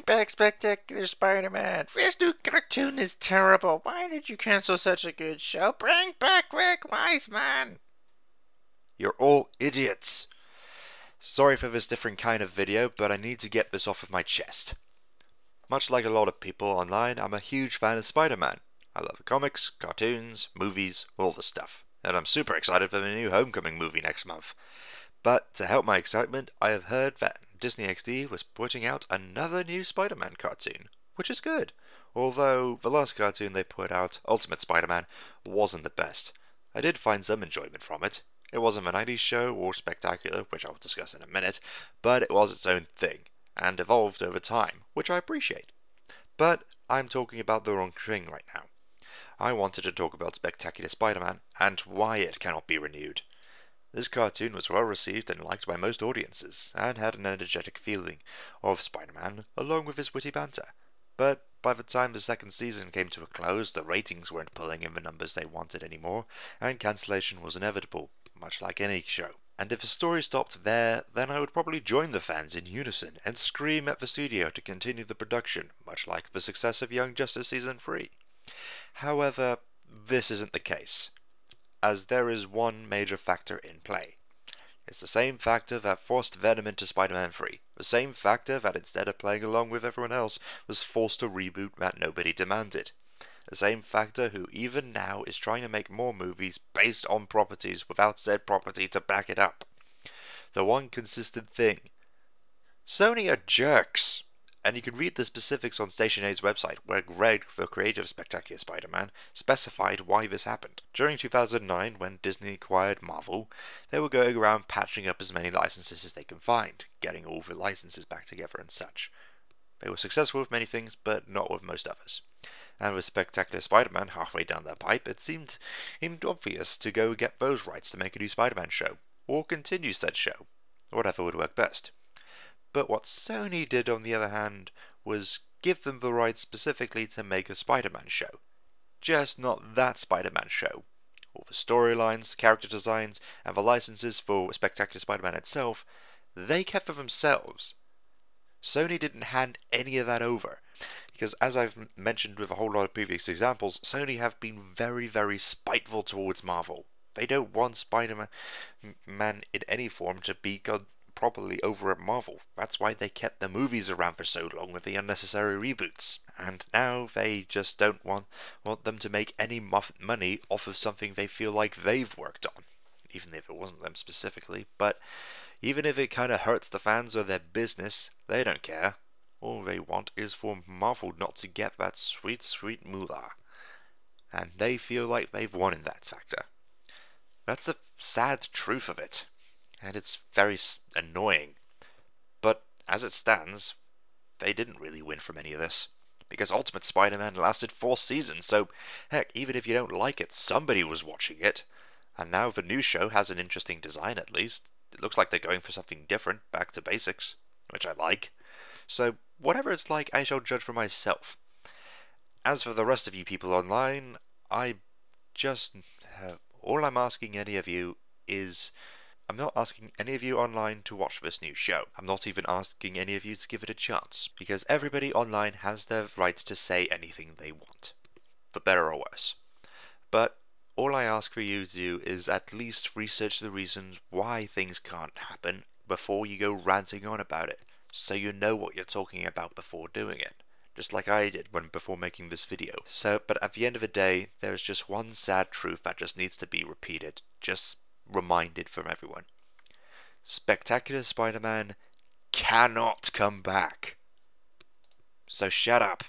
back, Spectacular Spider-Man. This new cartoon is terrible. Why did you cancel such a good show? Bring back Rick Wiseman. You're all idiots. Sorry for this different kind of video, but I need to get this off of my chest. Much like a lot of people online, I'm a huge fan of Spider-Man. I love comics, cartoons, movies, all the stuff. And I'm super excited for the new Homecoming movie next month. But to help my excitement, I have heard that Disney XD was putting out another new Spider-Man cartoon, which is good. Although the last cartoon they put out, Ultimate Spider-Man, wasn't the best. I did find some enjoyment from it. It wasn't a 90s show or spectacular, which I'll discuss in a minute, but it was its own thing, and evolved over time, which I appreciate. But I'm talking about the wrong thing right now. I wanted to talk about Spectacular Spider-Man, and why it cannot be renewed. This cartoon was well received and liked by most audiences, and had an energetic feeling of Spider-Man, along with his witty banter. But by the time the second season came to a close, the ratings weren't pulling in the numbers they wanted anymore, and cancellation was inevitable, much like any show. And if the story stopped there, then I would probably join the fans in unison and scream at the studio to continue the production, much like the success of Young Justice Season 3. However, this isn't the case, as there is one major factor in play. It's the same factor that forced Venom into Spider-Man 3, the same factor that instead of playing along with everyone else, was forced a reboot that nobody demanded. The same factor who even now is trying to make more movies based on properties without said property to back it up. The one consistent thing. Sony are jerks! And you can read the specifics on Station 8's website, where Greg, the creator of Spectacular Spider-Man, specified why this happened. During 2009, when Disney acquired Marvel, they were going around patching up as many licenses as they can find, getting all the licenses back together and such. They were successful with many things, but not with most others. And with Spectacular Spider-Man halfway down their pipe, it seemed obvious to go get those rights to make a new Spider-Man show, or continue said show, whatever would work best. But what Sony did, on the other hand, was give them the rights specifically to make a Spider-Man show. Just not that Spider-Man show. All the storylines, character designs, and the licenses for Spectacular Spider-Man itself, they kept for themselves. Sony didn't hand any of that over, because as I've mentioned with a whole lot of previous examples, Sony have been very, very spiteful towards Marvel. They don't want Spider-Man in any form to be properly over at Marvel. That's why they kept the movies around for so long with the unnecessary reboots. And now they just don't want them to make any money off of something they feel like they've worked on. Even if it wasn't them specifically. But even if it kind of hurts the fans or their business, they don't care. All they want is for Marvel not to get that sweet, sweet moolah. And they feel like they've won in that factor. That's the sad truth of it. And it's very annoying. But as it stands, they didn't really win from any of this. Because Ultimate Spider-Man lasted 4 seasons, so heck, even if you don't like it, somebody was watching it. And now the new show has an interesting design at least. It looks like they're going for something different, back to basics, which I like. So whatever it's like, I shall judge for myself. As for the rest of you people online, all I'm asking any of you is, I'm not asking any of you online to watch this new show. I'm not even asking any of you to give it a chance, because everybody online has their right to say anything they want, for better or worse. But all I ask for you to do is at least research the reasons why things can't happen before you go ranting on about it, so you know what you're talking about before doing it. Just like I did before making this video. But at the end of the day, there's just one sad truth that just needs to be repeated, just reminded from everyone. Spectacular Spider-Man cannot come back. So shut up.